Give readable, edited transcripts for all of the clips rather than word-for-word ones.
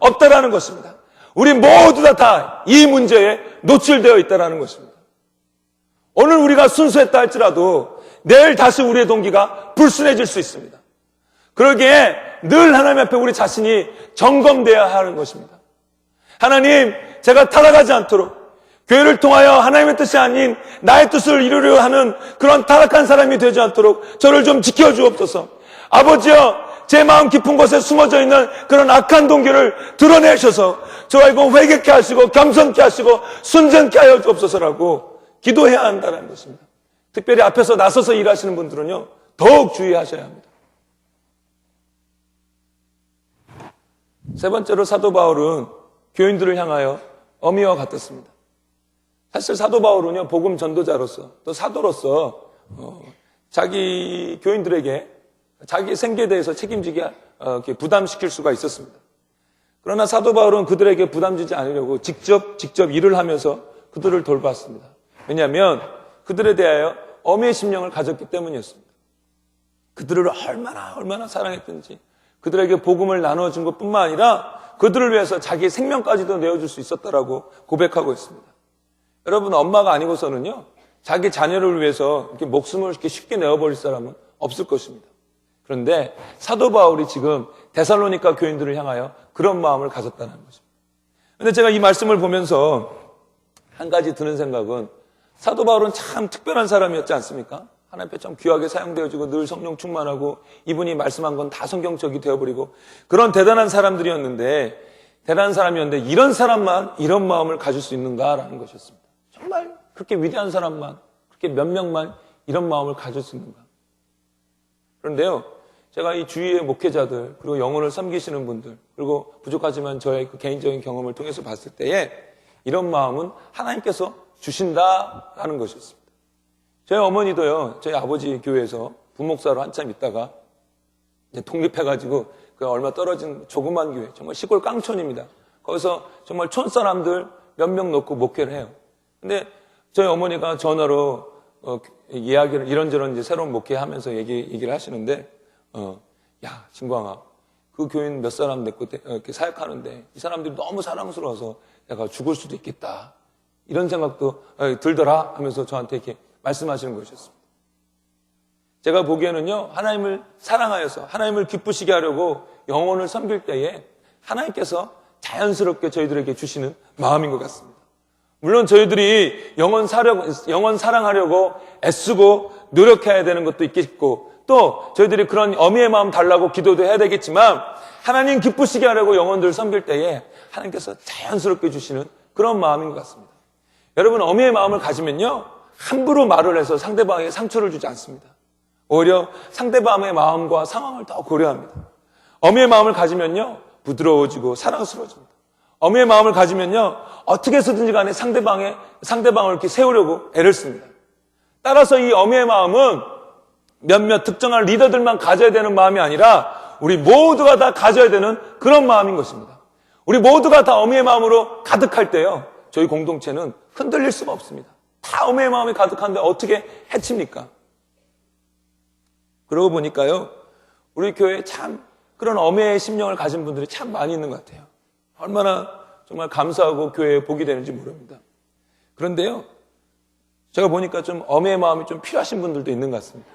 없다라는 것입니다. 우리 모두 다 이 문제에 노출되어 있다라는 것입니다. 오늘 우리가 순수했다 할지라도 내일 다시 우리의 동기가 불순해질 수 있습니다. 그러기에 늘 하나님 앞에 우리 자신이 점검되어야 하는 것입니다. 하나님, 제가 타락하지 않도록 교회를 통하여 하나님의 뜻이 아닌 나의 뜻을 이루려 하는 그런 타락한 사람이 되지 않도록 저를 좀 지켜주옵소서. 아버지여, 제 마음 깊은 곳에 숨어져 있는 그런 악한 동기를 드러내셔서 저와 이거 회개케 하시고 겸손케 하시고 순전케 하여 주옵소서라고 기도해야 한다는 것입니다. 특별히 앞에서 나서서 일하시는 분들은요, 더욱 주의하셔야 합니다. 세 번째로 사도 바울은 교인들을 향하여 어미와 같았습니다. 사실 사도 바울은요, 복음 전도자로서 또 사도로서 자기 교인들에게 자기 생계에 대해서 책임지게 부담시킬 수가 있었습니다. 그러나 사도 바울은 그들에게 부담지지 않으려고 직접 일을 하면서 그들을 돌봤습니다. 왜냐하면 그들에 대하여 어미의 심령을 가졌기 때문이었습니다. 그들을 얼마나 사랑했든지 그들에게 복음을 나눠준 것뿐만 아니라 그들을 위해서 자기의 생명까지도 내어줄 수 있었다라고 고백하고 있습니다. 여러분, 엄마가 아니고서는요, 자기 자녀를 위해서 이렇게 목숨을 이렇게 쉽게 내어버릴 사람은 없을 것입니다. 그런데 사도 바울이 지금 데살로니가 교인들을 향하여 그런 마음을 가졌다는 것입니다. 그런데 제가 이 말씀을 보면서 한 가지 드는 생각은 사도 바울은 참 특별한 사람이었지 않습니까? 하나님 앞에 참 귀하게 사용되어지고 늘 성령 충만하고 이분이 말씀한 건 다 성경적이 되어버리고 그런 대단한 사람이었는데 이런 사람만 이런 마음을 가질 수 있는가라는 것이었습니다. 정말 그렇게 위대한 사람만, 그렇게 몇 명만 이런 마음을 가질 수 있는가? 그런데요, 제가 이 주위의 목회자들, 그리고 영혼을 섬기시는 분들, 그리고 부족하지만 저의 그 개인적인 경험을 통해서 봤을 때에 이런 마음은 하나님께서 주신다라는 것이었습니다. 저희 어머니도요, 저희 아버지 교회에서 부목사로 한참 있다가 이제 독립해가지고 그 얼마 떨어진 조그만 교회, 정말 시골 깡촌입니다. 거기서 정말 촌 사람들 몇 명 놓고 목회를 해요. 근데 저희 어머니가 전화로 이야기를 이런저런 이제 새로운 목회하면서 얘기를 하시는데, 야, 진광아, 그 교인 몇 사람 냈고 이렇게 사역하는데 이 사람들이 너무 사랑스러워서 내가 죽을 수도 있겠다. 이런 생각도 들더라 하면서 저한테 이렇게 말씀하시는 것이었습니다. 제가 보기에는요, 하나님을 사랑하여서 하나님을 기쁘시게 하려고 영혼을 섬길 때에 하나님께서 자연스럽게 저희들에게 주시는 마음인 것 같습니다. 물론 저희들이 영혼 사랑하려고 애쓰고 노력해야 되는 것도 있겠고 또 저희들이 그런 어미의 마음 달라고 기도도 해야 되겠지만 하나님 기쁘시게 하려고 영혼들을 섬길 때에 하나님께서 자연스럽게 주시는 그런 마음인 것 같습니다. 여러분, 어미의 마음을 가지면요, 함부로 말을 해서 상대방에게 상처를 주지 않습니다. 오히려 상대방의 마음과 상황을 더 고려합니다. 어미의 마음을 가지면요, 부드러워지고 사랑스러워집니다. 어미의 마음을 가지면요, 어떻게 해서든지 간에 상대방을 이렇게 세우려고 애를 씁니다. 따라서 이 어미의 마음은 몇몇 특정한 리더들만 가져야 되는 마음이 아니라 우리 모두가 다 가져야 되는 그런 마음인 것입니다. 우리 모두가 다 어미의 마음으로 가득할 때요, 저희 공동체는 흔들릴 수가 없습니다. 다 어미의 마음이 가득한데 어떻게 해칩니까? 그러고 보니까요, 우리 교회에 참 그런 어미의 심령을 가진 분들이 참 많이 있는 것 같아요. 얼마나 정말 감사하고 교회에 복이 되는지 모릅니다. 그런데요, 제가 보니까 좀 어미의 마음이 좀 필요하신 분들도 있는 것 같습니다.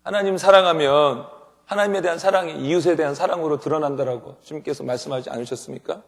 하나님 사랑하면 하나님에 대한 사랑이 이웃에 대한 사랑으로 드러난다라고 주님께서 말씀하지 않으셨습니까?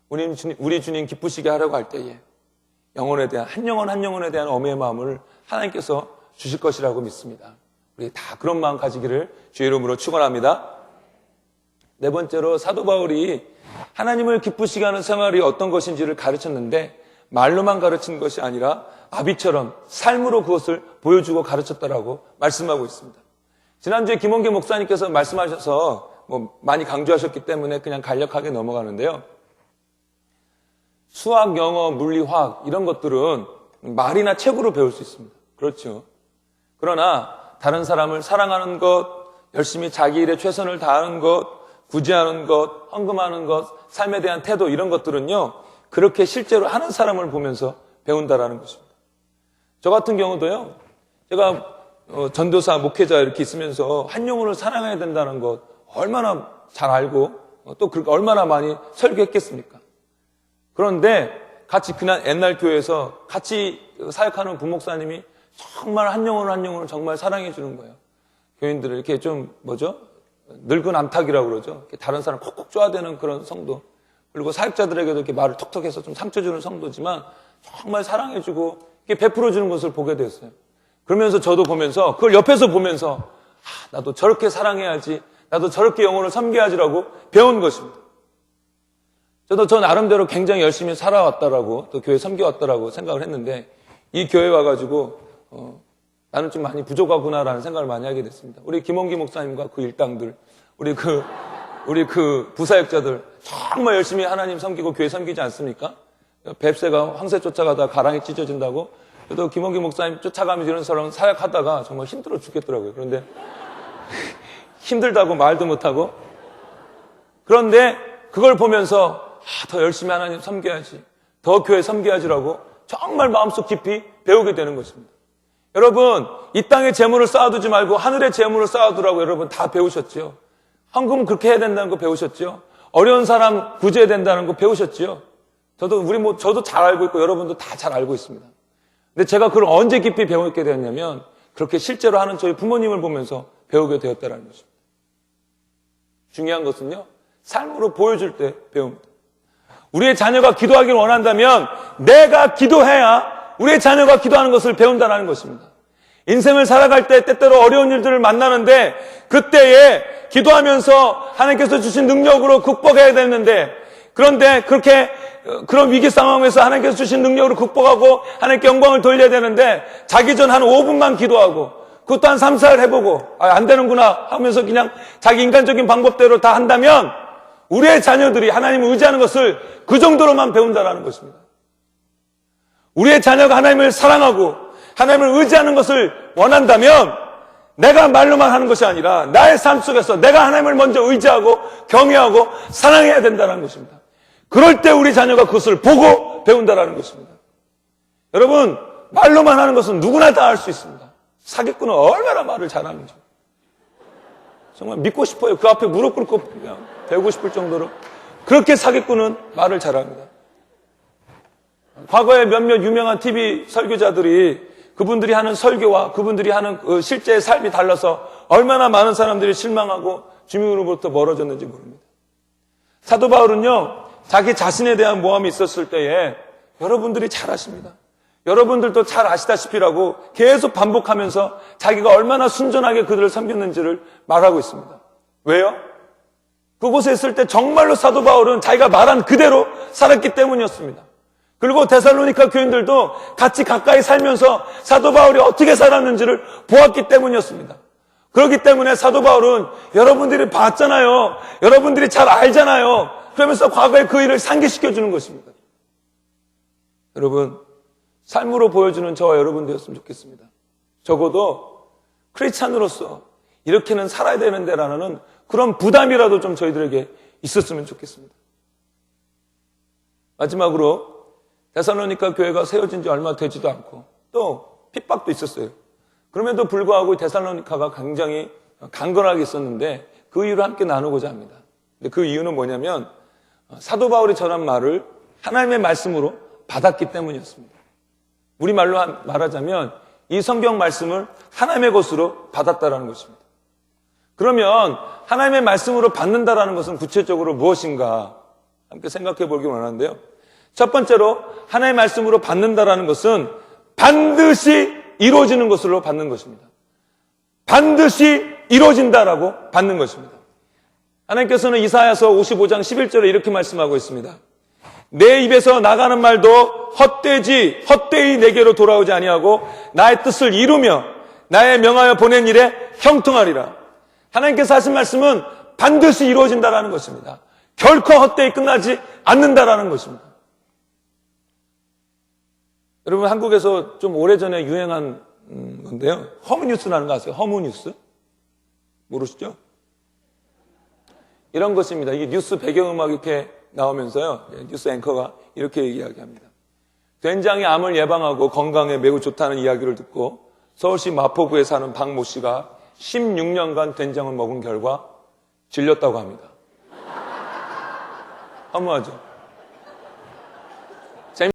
우리 주님 기쁘시게 하려고 할 때에 영혼에 대한 한 영혼에 대한 어미의 마음을 하나님께서 주실 것이라고 믿습니다. 우리 다 그런 마음 가지기를 주의 이름으로 축원합니다. 네 번째로 사도 바울이 하나님을 기쁘시게 하는 생활이 어떤 것인지를 가르쳤는데 말로만 가르친 것이 아니라 아비처럼 삶으로 그것을 보여주고 가르쳤다라고 말씀하고 있습니다. 지난주에 김원계 목사님께서 말씀하셔서 많이 강조하셨기 때문에 그냥 간략하게 넘어가는데요. 수학, 영어, 물리, 화학 이런 것들은 말이나 책으로 배울 수 있습니다. 그렇죠. 그러나 다른 사람을 사랑하는 것, 열심히 자기 일에 최선을 다하는 것, 구제하는 것, 헌금하는 것, 삶에 대한 태도 이런 것들은요, 그렇게 실제로 하는 사람을 보면서 배운다라는 것입니다. 저 같은 경우도요, 제가 전도사, 목회자 이렇게 있으면서 한 영혼을 사랑해야 된다는 것, 얼마나 잘 알고 또 그렇게 얼마나 많이 설교했겠습니까? 그런데 같이 그날 옛날 교회에서 같이 사역하는 부목사님이 정말 한 영혼 한 영혼을 정말 사랑해 주는 거예요. 교인들을 이렇게 좀 늙은 암탉이라고 그러죠. 다른 사람 콕콕 쪼아대는 그런 성도. 그리고 사역자들에게도 이렇게 말을 톡톡해서 좀 상처 주는 성도지만 정말 사랑해 주고 이렇게 베풀어 주는 것을 보게 됐어요. 그러면서 저도 보면서 그걸 옆에서 보면서 나도 저렇게 사랑해야지, 나도 저렇게 영혼을 섬겨야지라고 배운 것입니다. 저도 저 나름대로 굉장히 열심히 살아왔다라고 또 교회 섬겨왔다라고 생각을 했는데 이 교회 와가지고 나는 좀 많이 부족하구나라는 생각을 많이 하게 됐습니다. 우리 김원기 목사님과 그 일당들, 우리 그 부사역자들 정말 열심히 하나님 섬기고 교회 섬기지 않습니까? 뱁새가 황새 쫓아가다 가랑이 찢어진다고. 그래도 김원기 목사님 쫓아가면서 이런 사람 사역하다가 정말 힘들어 죽겠더라고요. 그런데 힘들다고 말도 못하고. 그런데 그걸 보면서 더 열심히 하나님 섬겨야지, 더 교회 섬겨야지라고 정말 마음속 깊이 배우게 되는 것입니다. 여러분, 이 땅에 재물을 쌓아두지 말고 하늘의 재물을 쌓아두라고 여러분 다 배우셨죠? 헌금 그렇게 해야 된다는 거 배우셨죠? 어려운 사람 구제해야 된다는 거 배우셨죠? 저도 잘 알고 있고 여러분도 다 잘 알고 있습니다. 근데 제가 그걸 언제 깊이 배우게 되었냐면 그렇게 실제로 하는 저희 부모님을 보면서 배우게 되었다는 것입니다. 중요한 것은요, 삶으로 보여줄 때 배웁니다. 우리의 자녀가 기도하기를 원한다면 내가 기도해야 우리의 자녀가 기도하는 것을 배운다는 것입니다. 인생을 살아갈 때 때때로 어려운 일들을 만나는데 그때에 기도하면서 하나님께서 주신 능력으로 극복해야 되는데, 그런데 그런 위기 상황에서 하나님께서 주신 능력으로 극복하고 하나님께 영광을 돌려야 되는데 자기 전 한 5분만 기도하고 그것도 한 3, 4일 해보고 안 되는구나 하면서 그냥 자기 인간적인 방법대로 다 한다면 우리의 자녀들이 하나님을 의지하는 것을 그 정도로만 배운다는 것입니다. 우리의 자녀가 하나님을 사랑하고 하나님을 의지하는 것을 원한다면 내가 말로만 하는 것이 아니라 나의 삶 속에서 내가 하나님을 먼저 의지하고 경외하고 사랑해야 된다는 것입니다. 그럴 때 우리 자녀가 그것을 보고 배운다는 것입니다. 여러분, 말로만 하는 것은 누구나 다 할 수 있습니다. 사기꾼은 얼마나 말을 잘하는지 정말 믿고 싶어요. 그 앞에 무릎 꿇고 그냥 배우고 싶을 정도로 그렇게 사기꾼은 말을 잘합니다. 과거에 몇몇 유명한 TV 설교자들이 그분들이 하는 설교와 그분들이 하는 실제의 삶이 달라서 얼마나 많은 사람들이 실망하고 주님으로부터 멀어졌는지 모릅니다. 사도 바울은요, 자기 자신에 대한 모함이 있었을 때에 여러분들이 잘 아십니다. 여러분들도 잘 아시다시피라고 계속 반복하면서 자기가 얼마나 순전하게 그들을 섬겼는지를 말하고 있습니다. 왜요? 그곳에 있을 때 정말로 사도 바울은 자기가 말한 그대로 살았기 때문이었습니다. 그리고 데살로니가 교인들도 같이 가까이 살면서 사도 바울이 어떻게 살았는지를 보았기 때문이었습니다. 그렇기 때문에 사도 바울은 여러분들이 봤잖아요. 여러분들이 잘 알잖아요. 그러면서 과거의 그 일을 상기시켜주는 것입니다. 여러분, 삶으로 보여주는 저와 여러분 되었으면 좋겠습니다. 적어도 크리스찬으로서 이렇게는 살아야 되는데라는 그런 부담이라도 좀 저희들에게 있었으면 좋겠습니다. 마지막으로 데살로니가 교회가 세워진 지 얼마 되지도 않고 또 핍박도 있었어요. 그럼에도 불구하고 데살로니가가 굉장히 강건하게 있었는데 그 이유를 함께 나누고자 합니다. 근데 그 이유는 뭐냐면 사도 바울이 전한 말을 하나님의 말씀으로 받았기 때문이었습니다. 우리말로 말하자면 이 성경 말씀을 하나님의 것으로 받았다라는 것입니다. 그러면 하나님의 말씀으로 받는다라는 것은 구체적으로 무엇인가 함께 생각해 보기 원하는데요. 첫 번째로 하나님의 말씀으로 받는다라는 것은 반드시 이루어지는 것으로 받는 것입니다. 반드시 이루어진다라고 받는 것입니다. 하나님께서는 이사야서 55장 11절에 이렇게 말씀하고 있습니다. 내 입에서 나가는 말도 헛되이 내게로 돌아오지 아니하고 나의 뜻을 이루며 나의 명하여 보낸 일에 형통하리라. 하나님께서 하신 말씀은 반드시 이루어진다라는 것입니다. 결코 헛되이 끝나지 않는다라는 것입니다. 여러분, 한국에서 좀 오래전에 유행한 건데요. 허무뉴스라는 거 아세요? 허무뉴스? 모르시죠? 이런 것입니다. 이게 뉴스 배경음악 이렇게 나오면서요. 뉴스 앵커가 이렇게 이야기합니다. 된장이 암을 예방하고 건강에 매우 좋다는 이야기를 듣고 서울시 마포구에 사는 박모 씨가 16년간 된장을 먹은 결과 질렸다고 합니다. 허무하죠?